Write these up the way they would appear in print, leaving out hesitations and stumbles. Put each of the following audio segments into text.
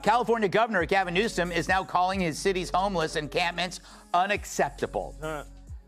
California Governor Gavin Newsom is now calling his city's homeless encampments unacceptable,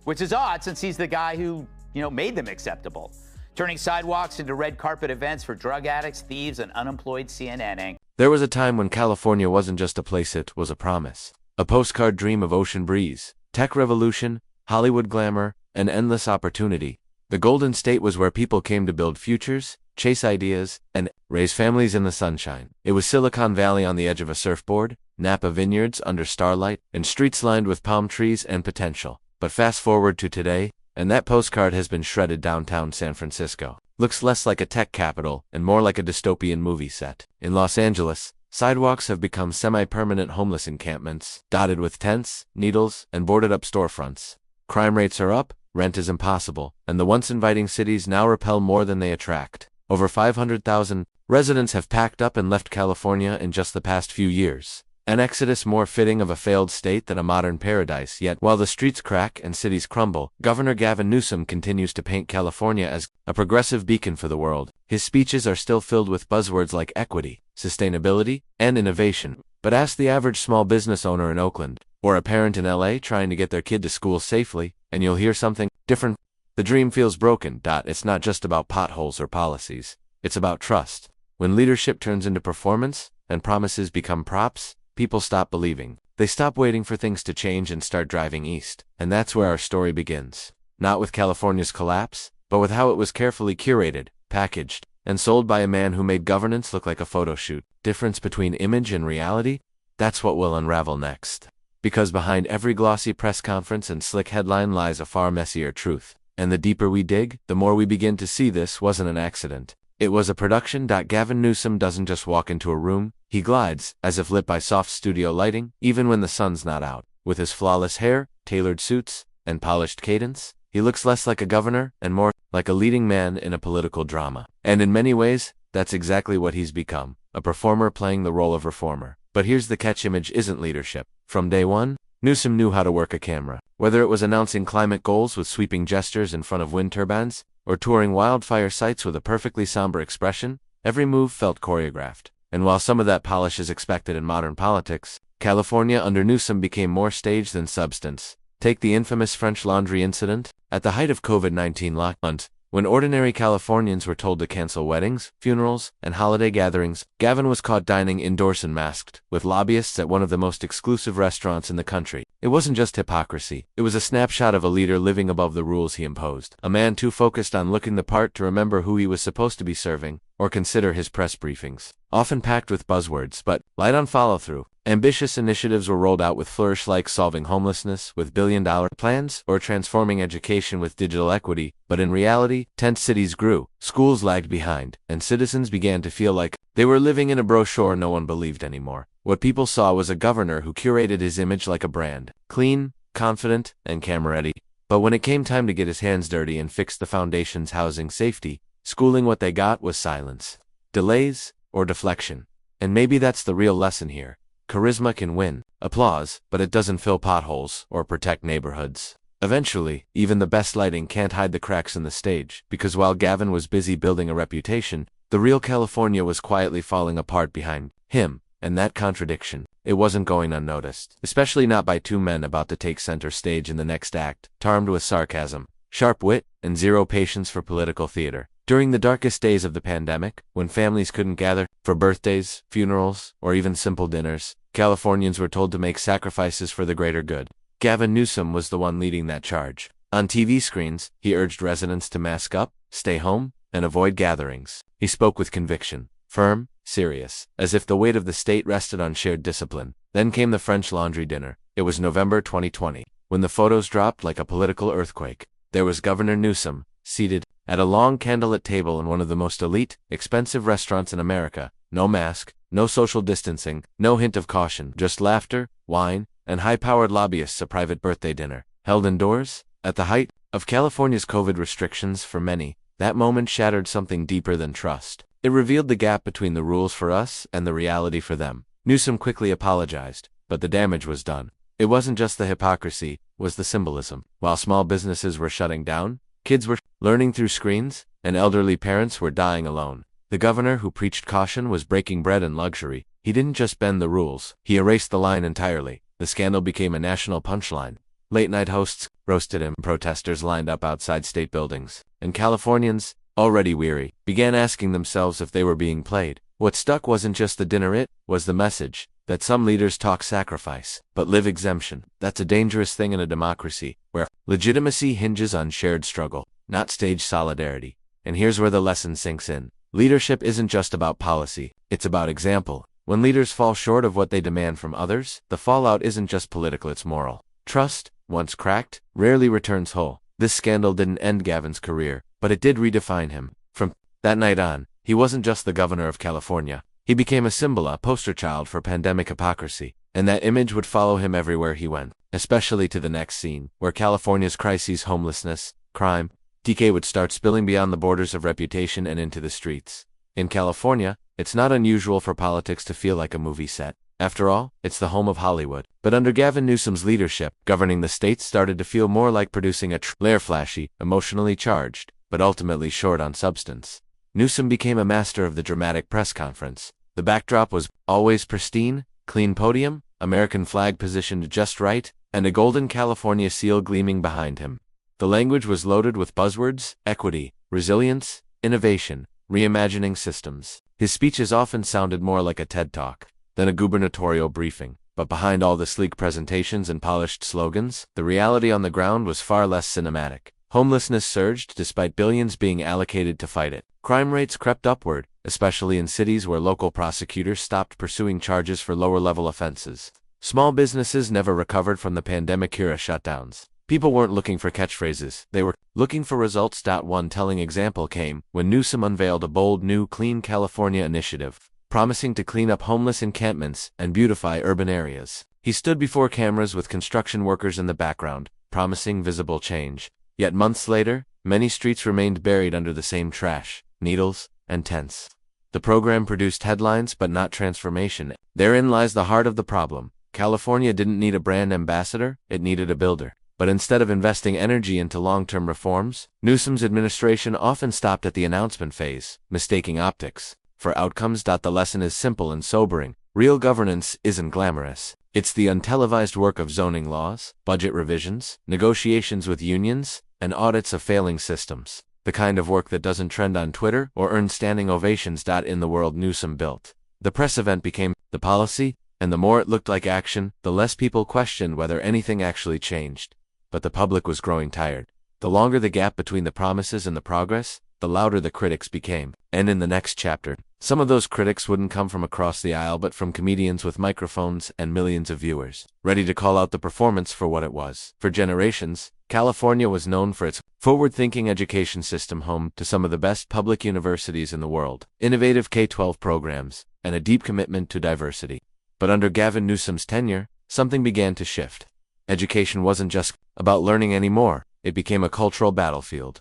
which is odd since he's the guy who, made them acceptable, turning sidewalks into red carpet events for drug addicts, thieves, and unemployed CNN. There was a time when California wasn't just a place, it was a promise. A postcard dream of ocean breeze, tech revolution, Hollywood glamour, and endless opportunity. The Golden State was where people came to build futures, chase ideas, and raise families in the sunshine. It was Silicon Valley on the edge of a surfboard, Napa vineyards under starlight, and streets lined with palm trees and potential. But fast forward to today, and that postcard has been shredded. Downtown San Francisco looks less like a tech capital and more like a dystopian movie set. In Los Angeles, sidewalks have become semi-permanent homeless encampments, dotted with tents, needles, and boarded-up storefronts. Crime rates are up, rent is impossible, and the once inviting cities now repel more than they attract. Over 500,000 residents have packed up and left California in just the past few years. An exodus more fitting of a failed state than a modern paradise. Yet, while the streets crack and cities crumble, Governor Gavin Newsom continues to paint California as a progressive beacon for the world. His speeches are still filled with buzzwords like equity, sustainability, and innovation. But ask the average small business owner in Oakland, or a parent in LA trying to get their kid to school safely, and you'll hear something different. The dream feels broken. It's not just about potholes or policies. It's about trust. When leadership turns into performance, and promises become props, people stop believing. They stop waiting for things to change and start driving east. And that's where our story begins. Not with California's collapse, but with how it was carefully curated, packaged, and sold by a man who made governance look like a photo shoot. Difference between image and reality? That's what we'll unravel next. Because behind every glossy press conference and slick headline lies a far messier truth. And the deeper we dig, the more we begin to see this wasn't an accident. It was a production. Gavin Newsom doesn't just walk into a room, he glides, as if lit by soft studio lighting, even when the sun's not out. With his flawless hair, tailored suits, and polished cadence, he looks less like a governor and more like a leading man in a political drama. And in many ways, that's exactly what he's become, a performer playing the role of reformer. But here's the catch: image isn't leadership. From day one, Newsom knew how to work a camera. Whether it was announcing climate goals with sweeping gestures in front of wind turbines, or touring wildfire sites with a perfectly somber expression, every move felt choreographed. And while some of that polish is expected in modern politics, California under Newsom became more stage than substance. Take the infamous French Laundry incident. At the height of COVID-19 lockdown, when ordinary Californians were told to cancel weddings, funerals, and holiday gatherings, Gavin was caught dining indoors and masked, with lobbyists at one of the most exclusive restaurants in the country. It wasn't just hypocrisy. It was a snapshot of a leader living above the rules he imposed. A man too focused on looking the part to remember who he was supposed to be serving, or consider his press briefings. Often packed with buzzwords, but light on follow-through. Ambitious initiatives were rolled out with flourish, like solving homelessness with billion-dollar plans or transforming education with digital equity. But in reality, tent cities grew, schools lagged behind, and citizens began to feel like they were living in a brochure no one believed anymore. What people saw was a governor who curated his image like a brand, clean, confident, and camera-ready. But when it came time to get his hands dirty and fix the foundation's housing, safety, schooling, what they got was silence, delays, or deflection. And maybe that's the real lesson here. Charisma can win applause, but it doesn't fill potholes or protect neighborhoods. Eventually, even the best lighting can't hide the cracks in the stage, because while Gavin was busy building a reputation, the real California was quietly falling apart behind him. And that contradiction, it wasn't going unnoticed, especially not by two men about to take center stage in the next act, armed with sarcasm, sharp wit, and zero patience for political theater. During the darkest days of the pandemic, when families couldn't gather for birthdays, funerals, or even simple dinners, Californians were told to make sacrifices for the greater good. Gavin Newsom was the one leading that charge. On TV screens, he urged residents to mask up, stay home, and avoid gatherings. He spoke with conviction, firm, serious, as if the weight of the state rested on shared discipline. Then came the French Laundry dinner. It was November 2020. When the photos dropped like a political earthquake, there was Governor Newsom, seated at a long candlelit table in one of the most elite, expensive restaurants in America. No mask, no social distancing, no hint of caution, just laughter, wine, and high-powered lobbyists. A private birthday dinner, held indoors, at the height of California's COVID restrictions. For many, that moment shattered something deeper than trust. It revealed the gap between the rules for us and the reality for them. Newsom quickly apologized, but the damage was done. It wasn't just the hypocrisy, it was the symbolism. While small businesses were shutting down, kids were learning through screens, and elderly parents were dying alone. The governor who preached caution was breaking bread and luxury. He didn't just bend the rules, he erased the line entirely. The scandal became a national punchline. Late-night hosts roasted him, protesters lined up outside state buildings, and Californians, already weary, began asking themselves if they were being played. What stuck wasn't just the dinner, it was the message that some leaders talk sacrifice, but live exemption. That's a dangerous thing in a democracy, where legitimacy hinges on shared struggle, not staged solidarity. And here's where the lesson sinks in. Leadership isn't just about policy, it's about example. When leaders fall short of what they demand from others, the fallout isn't just political, it's moral. Trust, once cracked, rarely returns whole. This scandal didn't end Gavin's career, but it did redefine him. From that night on, he wasn't just the governor of California. He became a symbol, a poster child for pandemic hypocrisy, and that image would follow him everywhere he went, especially to the next scene, where California's crises, homelessness, crime, decay would start spilling beyond the borders of reputation and into the streets. In California, it's not unusual for politics to feel like a movie set. After all, it's the home of Hollywood. But under Gavin Newsom's leadership, governing the state started to feel more like producing a trailer, flashy, emotionally charged, but ultimately short on substance. Newsom became a master of the dramatic press conference. The backdrop was always pristine, clean podium, American flag positioned just right, and a golden California seal gleaming behind him. The language was loaded with buzzwords: equity, resilience, innovation, reimagining systems. His speeches often sounded more like a TED Talk than a gubernatorial briefing. But behind all the sleek presentations and polished slogans, the reality on the ground was far less cinematic. Homelessness surged despite billions being allocated to fight it. Crime rates crept upward, especially in cities where local prosecutors stopped pursuing charges for lower-level offenses. Small businesses never recovered from the pandemic-era shutdowns. People weren't looking for catchphrases, they were looking for results. One telling example came when Newsom unveiled a bold new Clean California initiative, promising to clean up homeless encampments and beautify urban areas. He stood before cameras with construction workers in the background, promising visible change. Yet months later, many streets remained buried under the same trash, needles, and tents. The program produced headlines but not transformation. Therein lies the heart of the problem. California didn't need a brand ambassador, it needed a builder. But instead of investing energy into long-term reforms, Newsom's administration often stopped at the announcement phase, mistaking optics for outcomes. The lesson is simple and sobering. Real governance isn't glamorous. It's the untelevised work of zoning laws, budget revisions, negotiations with unions, and audits of failing systems. The kind of work that doesn't trend on Twitter or earn standing ovations. In the world Newsom built, the press event became the policy, and the more it looked like action, the less people questioned whether anything actually changed. But the public was growing tired. The longer the gap between the promises and the progress, the louder the critics became. And in the next chapter, some of those critics wouldn't come from across the aisle but from comedians with microphones and millions of viewers, ready to call out the performance for what it was. For generations, California was known for its forward-thinking education system, home to some of the best public universities in the world, innovative K-12 programs, and a deep commitment to diversity. But under Gavin Newsom's tenure, something began to shift. Education wasn't just about learning anymore, it became a cultural battlefield.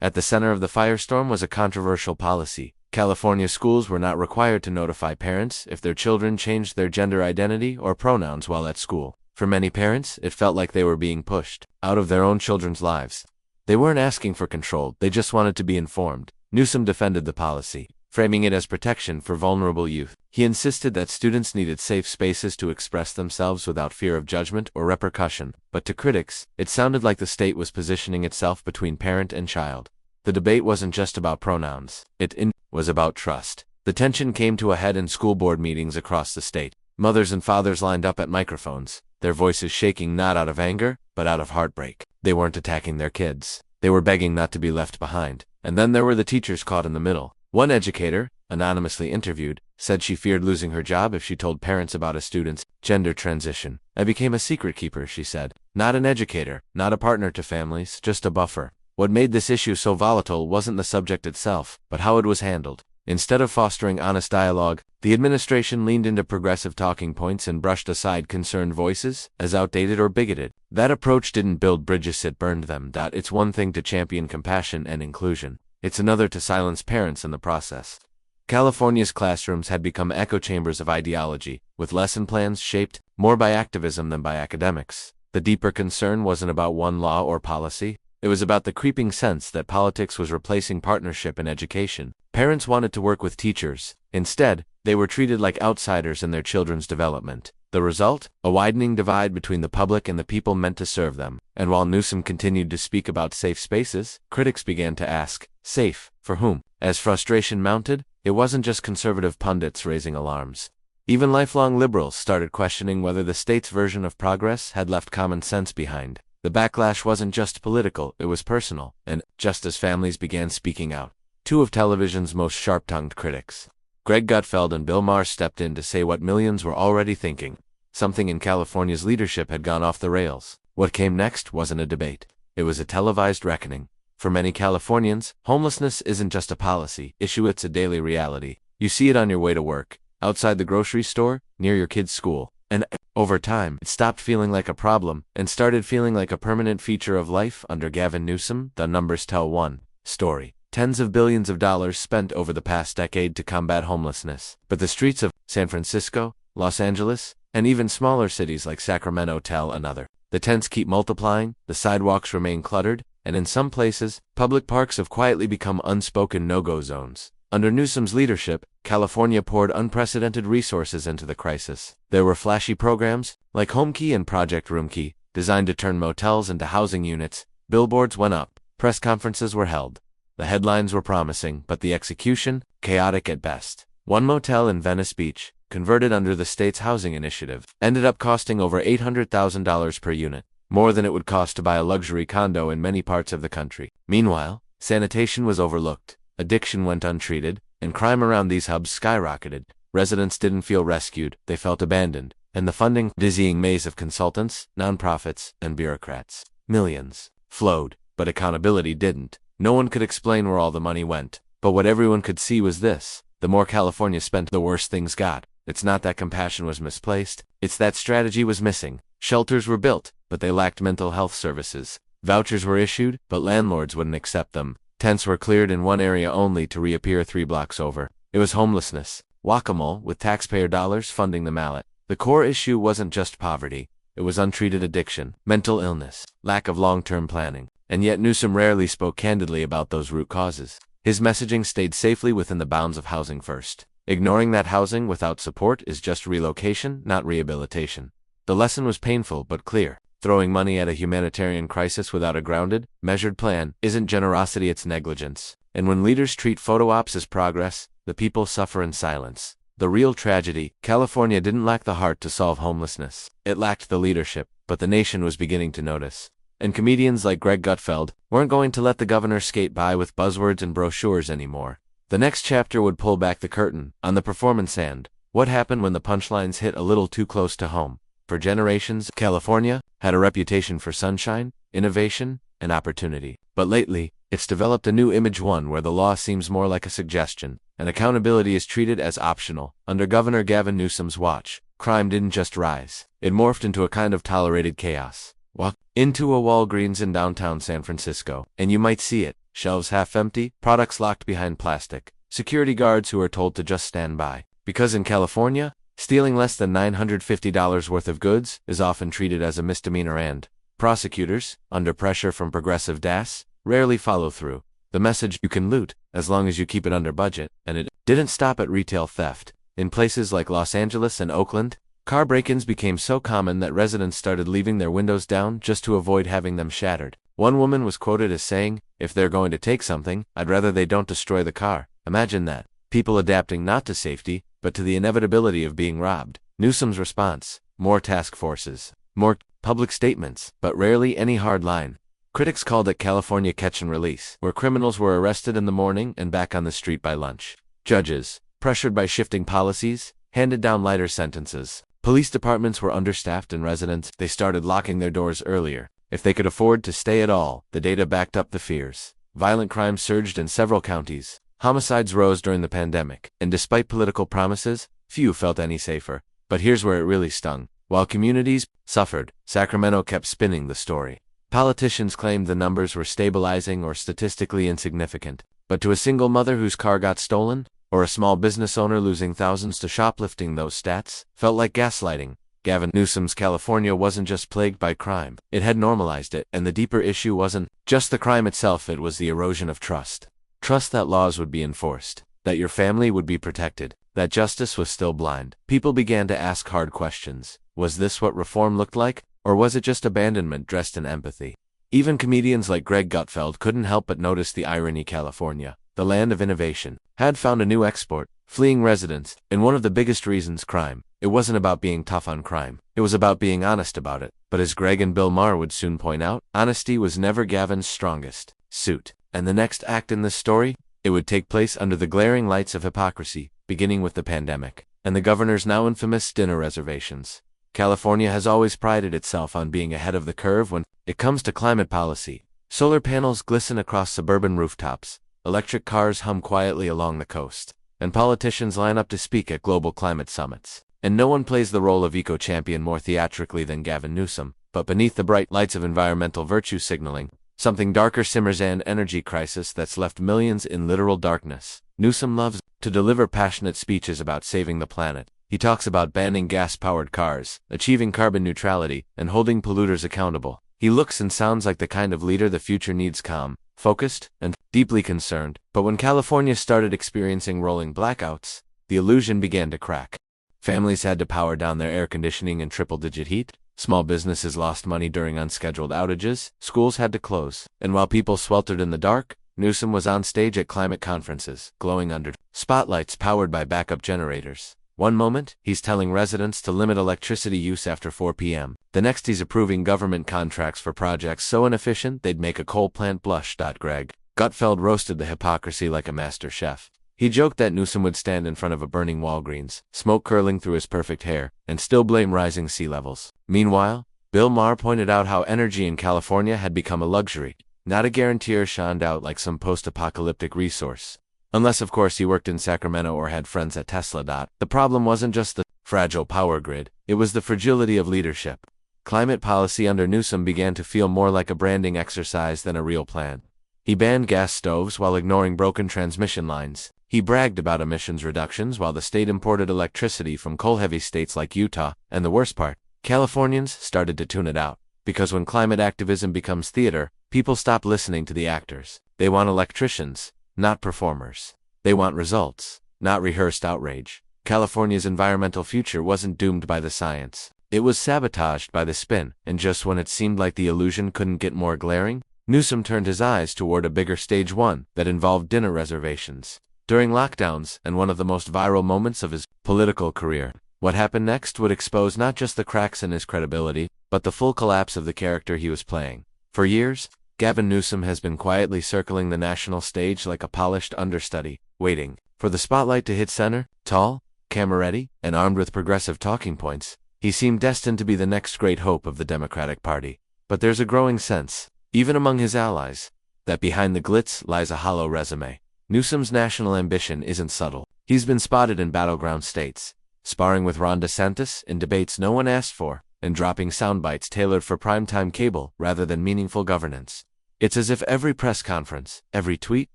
At the center of the firestorm was a controversial policy. California schools were not required to notify parents if their children changed their gender identity or pronouns while at school. For many parents, it felt like they were being pushed out of their own children's lives. They weren't asking for control, they just wanted to be informed. Newsom defended the policy, framing it as protection for vulnerable youth. He insisted that students needed safe spaces to express themselves without fear of judgment or repercussion. But to critics, it sounded like the state was positioning itself between parent and child. The debate wasn't just about pronouns, it was about trust. The tension came to a head in school board meetings across the state. Mothers and fathers lined up at microphones, their voices shaking not out of anger, but out of heartbreak. They weren't attacking their kids. They were begging not to be left behind. And then there were the teachers caught in the middle. One educator, anonymously interviewed, said she feared losing her job if she told parents about a student's gender transition. "I became a secret keeper," she said. Not an educator, not a partner to families, just a buffer. What made this issue so volatile wasn't the subject itself, but how it was handled. Instead of fostering honest dialogue, the administration leaned into progressive talking points and brushed aside concerned voices as outdated or bigoted. That approach didn't build bridges, it burned them. It's one thing to champion compassion and inclusion. It's another to silence parents in the process. California's classrooms had become echo chambers of ideology, with lesson plans shaped more by activism than by academics. The deeper concern wasn't about one law or policy. It was about the creeping sense that politics was replacing partnership in education. Parents wanted to work with teachers. Instead, They were treated like outsiders in their children's development. The result? A widening divide between the public and the people meant to serve them. And while Newsom continued to speak about safe spaces, critics began to ask, safe, for whom? As frustration mounted, it wasn't just conservative pundits raising alarms. Even lifelong liberals started questioning whether the state's version of progress had left common sense behind. The backlash wasn't just political, it was personal, and just as families began speaking out, two of television's most sharp-tongued critics, Greg Gutfeld and Bill Maher, stepped in to say what millions were already thinking. Something in California's leadership had gone off the rails. What came next wasn't a debate. It was a televised reckoning. For many Californians, homelessness isn't just a policy issue, it's a daily reality. You see it on your way to work, outside the grocery store, near your kid's school. And over time, it stopped feeling like a problem and started feeling like a permanent feature of life under Gavin Newsom. The numbers tell one story. Tens of billions of dollars spent over the past decade to combat homelessness. But the streets of San Francisco, Los Angeles, and even smaller cities like Sacramento tell another. The tents keep multiplying, the sidewalks remain cluttered, and in some places, public parks have quietly become unspoken no-go zones. Under Newsom's leadership, California poured unprecedented resources into the crisis. There were flashy programs, like HomeKey and Project Roomkey, designed to turn motels into housing units. Billboards went up, press conferences were held. The headlines were promising, but the execution, chaotic at best. One motel in Venice Beach, converted under the state's housing initiative, ended up costing over $800,000 per unit, more than it would cost to buy a luxury condo in many parts of the country. Meanwhile, sanitation was overlooked, addiction went untreated, and crime around these hubs skyrocketed. Residents didn't feel rescued, they felt abandoned, and the funding, dizzying maze of consultants, nonprofits, and bureaucrats. Millions flowed, but accountability didn't. No one could explain where all the money went, but what everyone could see was this: the more California spent, the worse things got. It's not that compassion was misplaced, it's that strategy was missing. Shelters were built, but they lacked mental health services. Vouchers were issued, but landlords wouldn't accept them. Tents were cleared in one area only to reappear 3 blocks over. It was homelessness, whack-a-mole, with taxpayer dollars funding the mallet. The core issue wasn't just poverty, it was untreated addiction, mental illness, lack of long-term planning. And yet Newsom rarely spoke candidly about those root causes. His messaging stayed safely within the bounds of housing first, ignoring that housing without support is just relocation, not rehabilitation. The lesson was painful but clear. Throwing money at a humanitarian crisis without a grounded, measured plan isn't generosity, it's negligence. And when leaders treat photo ops as progress, the people suffer in silence. The real tragedy: California didn't lack the heart to solve homelessness. It lacked the leadership, but the nation was beginning to notice. And comedians like Greg Gutfeld weren't going to let the governor skate by with buzzwords and brochures anymore. The next chapter would pull back the curtain on the performance and what happened when the punchlines hit a little too close to home. For generations, California had a reputation for sunshine, innovation, and opportunity. But lately, it's developed a new image, one where the law seems more like a suggestion, and accountability is treated as optional. Under Governor Gavin Newsom's watch, crime didn't just rise, it morphed into a kind of tolerated chaos. Walk into a Walgreens in downtown San Francisco, and you might see it: shelves half empty, products locked behind plastic, security guards who are told to just stand by. Because in California, stealing less than $950 worth of goods is often treated as a misdemeanor, and prosecutors, under pressure from progressive DAS, rarely follow through. The message: you can loot, as long as you keep it under budget. And it didn't stop at retail theft. In places like Los Angeles and Oakland, car break-ins became so common that residents started leaving their windows down just to avoid having them shattered. One woman was quoted as saying, "If they're going to take something, I'd rather they don't destroy the car." Imagine that. People adapting not to safety, but to the inevitability of being robbed. Newsom's response: more task forces, more public statements, but rarely any hard line. Critics called it California catch and release, where criminals were arrested in the morning and back on the street by lunch. Judges, pressured by shifting policies, handed down lighter sentences. Police departments were understaffed, and residents, they started locking their doors earlier. If they could afford to stay at all, the data backed up the fears. Violent crime surged in several counties. Homicides rose during the pandemic, and despite political promises, few felt any safer. But here's where it really stung. While communities suffered, Sacramento kept spinning the story. Politicians claimed the numbers were stabilizing or statistically insignificant. But to a single mother whose car got stolen, or a small business owner losing thousands to shoplifting, those stats felt like gaslighting. Gavin Newsom's California wasn't just plagued by crime, it had normalized it, and the deeper issue wasn't just the crime itself, it was the erosion of trust. Trust that laws would be enforced, that your family would be protected, that justice was still blind. People began to ask hard questions. Was this what reform looked like? Or was it just abandonment dressed in empathy? Even comedians like Greg Gutfeld couldn't help but notice the irony. California, the land of innovation, had found a new export, fleeing residents, and one of the biggest reasons, crime. It wasn't about being tough on crime. It was about being honest about it. But as Greg and Bill Maher would soon point out, honesty was never Gavin's strongest suit. And the next act in this story? It would take place under the glaring lights of hypocrisy, beginning with the pandemic, and the governor's now infamous dinner reservations. California has always prided itself on being ahead of the curve when it comes to climate policy. Solar panels glisten across suburban rooftops, electric cars hum quietly along the coast, and politicians line up to speak at global climate summits. And no one plays the role of eco-champion more theatrically than Gavin Newsom. But beneath the bright lights of environmental virtue signaling, something darker simmers: an energy crisis that's left millions in literal darkness. Newsom loves to deliver passionate speeches about saving the planet. He talks about banning gas-powered cars, achieving carbon neutrality, and holding polluters accountable. He looks and sounds like the kind of leader the future needs: calm, focused, and deeply concerned. But when California started experiencing rolling blackouts, the illusion began to crack. Families had to power down their air conditioning in triple-digit heat. Small businesses lost money during unscheduled outages. Schools had to close. And while people sweltered in the dark, Newsom was on stage at climate conferences, glowing under spotlights powered by backup generators. One moment, he's telling residents to limit electricity use after 4 p.m. The next, he's approving government contracts for projects so inefficient they'd make a coal plant blush. Greg Gutfeld roasted the hypocrisy like a master chef. He joked that Newsom would stand in front of a burning Walgreens, smoke curling through his perfect hair, and still blame rising sea levels. Meanwhile, Bill Maher pointed out how energy in California had become a luxury, not a guarantee or shined out like some post-apocalyptic resource. Unless, of course, he worked in Sacramento or had friends at Tesla. The problem wasn't just the fragile power grid, it was the fragility of leadership. Climate policy under Newsom began to feel more like a branding exercise than a real plan. He banned gas stoves while ignoring broken transmission lines. He bragged about emissions reductions while the state imported electricity from coal-heavy states like Utah. And the worst part, Californians started to tune it out. Because when climate activism becomes theater, people stop listening to the actors. They want electricians, not performers. They want results, not rehearsed outrage. California's environmental future wasn't doomed by the science. It was sabotaged by the spin, and just when it seemed like the illusion couldn't get more glaring, Newsom turned his eyes toward a bigger stage, one that involved dinner reservations. During lockdowns, and one of the most viral moments of his political career, what happened next would expose not just the cracks in his credibility, but the full collapse of the character he was playing. For years, Gavin Newsom has been quietly circling the national stage like a polished understudy, waiting for the spotlight to hit center. Tall, camera-ready, and armed with progressive talking points, he seemed destined to be the next great hope of the Democratic Party. But there's a growing sense, even among his allies, that behind the glitz lies a hollow resume. Newsom's national ambition isn't subtle. He's been spotted in battleground states, sparring with Ron DeSantis in debates no one asked for, and dropping soundbites tailored for primetime cable rather than meaningful governance. It's as if every press conference, every tweet,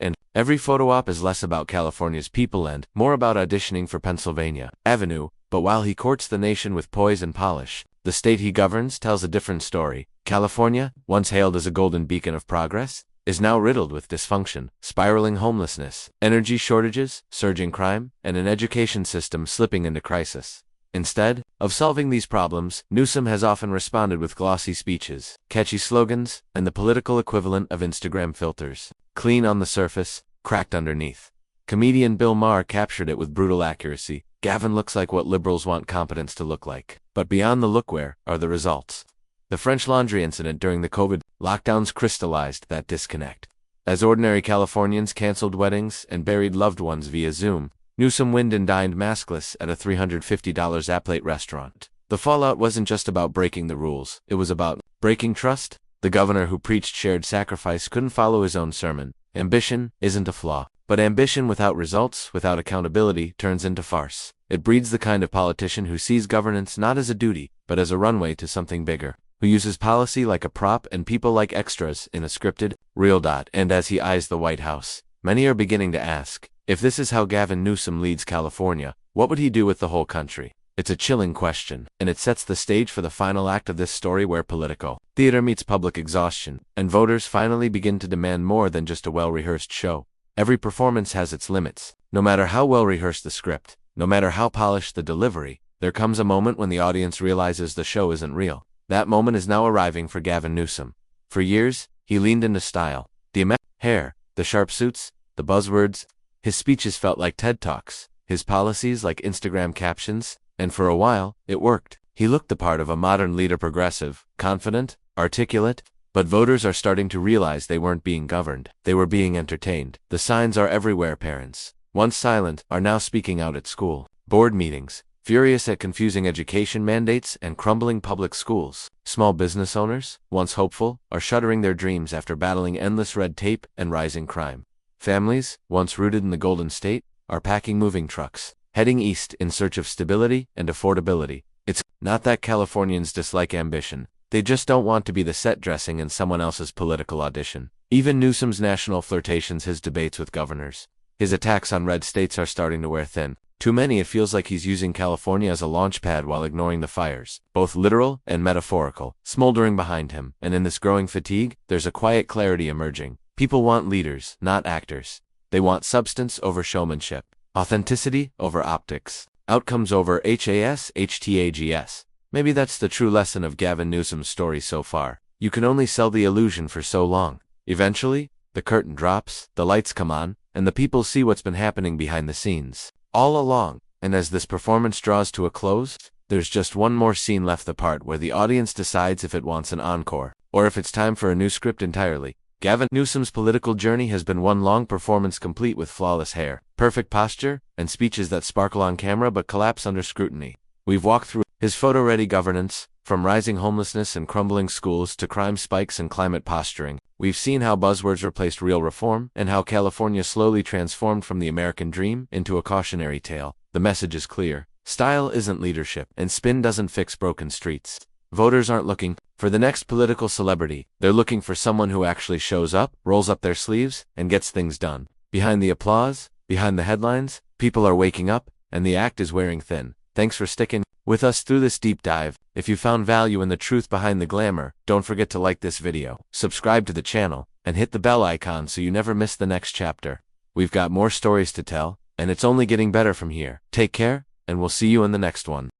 and every photo op is less about California's people and more about auditioning for Pennsylvania Avenue. But while he courts the nation with poise and polish, the state he governs tells a different story. California, once hailed as a golden beacon of progress, is now riddled with dysfunction, spiraling homelessness, energy shortages, surging crime, and an education system slipping into crisis. Instead of solving these problems, Newsom has often responded with glossy speeches, catchy slogans, and the political equivalent of Instagram filters. Clean on the surface, cracked underneath. Comedian Bill Maher captured it with brutal accuracy. Gavin looks like what liberals want competence to look like. But beyond the lookware are the results. The French Laundry incident during the COVID lockdowns crystallized that disconnect. As ordinary Californians canceled weddings and buried loved ones via Zoom, Newsom wined and dined maskless at a $350 at-plate restaurant. The fallout wasn't just about breaking the rules, it was about breaking trust. The governor who preached shared sacrifice couldn't follow his own sermon. Ambition isn't a flaw, but ambition without results, without accountability, turns into farce. It breeds the kind of politician who sees governance not as a duty, but as a runway to something bigger, who uses policy like a prop and people like extras in a scripted, real. And as he eyes the White House, many are beginning to ask, if this is how Gavin Newsom leads California, what would he do with the whole country? It's a chilling question, and it sets the stage for the final act of this story, where political theater meets public exhaustion, and voters finally begin to demand more than just a well-rehearsed show. Every performance has its limits. No matter how well-rehearsed the script, no matter how polished the delivery, there comes a moment when the audience realizes the show isn't real. That moment is now arriving for Gavin Newsom. For years, he leaned into style. The hair, the sharp suits, the buzzwords. His speeches felt like TED Talks, his policies like Instagram captions, and for a while, it worked. He looked the part of a modern leader, progressive, confident, articulate, but voters are starting to realize they weren't being governed. They were being entertained. The signs are everywhere. Parents, once silent, are now speaking out at school. Board meetings, furious at confusing education mandates and crumbling public schools. Small business owners, once hopeful, are shuttering their dreams after battling endless red tape and rising crime. Families, once rooted in the Golden State, are packing moving trucks, heading east in search of stability and affordability. It's not that Californians dislike ambition. They just don't want to be the set dressing in someone else's political audition. Even Newsom's national flirtations, his debates with governors, his attacks on red states are starting to wear thin. Too many, it feels like he's using California as a launch pad while ignoring the fires, both literal and metaphorical, smoldering behind him. And in this growing fatigue, there's a quiet clarity emerging. People want leaders, not actors. They want substance over showmanship, authenticity over optics, outcomes over HTAGS. Maybe that's the true lesson of Gavin Newsom's story so far. You can only sell the illusion for so long. Eventually, the curtain drops, the lights come on, and the people see what's been happening behind the scenes all along. And as this performance draws to a close, there's just one more scene left, the part where the audience decides if it wants an encore, or if it's time for a new script entirely. Gavin Newsom's political journey has been one long performance, complete with flawless hair, perfect posture, and speeches that sparkle on camera but collapse under scrutiny. We've walked through his photo-ready governance, from rising homelessness and crumbling schools to crime spikes and climate posturing. We've seen how buzzwords replaced real reform, and how California slowly transformed from the American dream into a cautionary tale. The message is clear. Style isn't leadership, and spin doesn't fix broken streets. Voters aren't looking for the next political celebrity. They're looking for someone who actually shows up, rolls up their sleeves, and gets things done. Behind the applause, behind the headlines, people are waking up, and the act is wearing thin. Thanks for sticking with us through this deep dive. If you found value in the truth behind the glamour, don't forget to like this video, subscribe to the channel, and hit the bell icon so you never miss the next chapter. We've got more stories to tell, and it's only getting better from here. Take care, and we'll see you in the next one.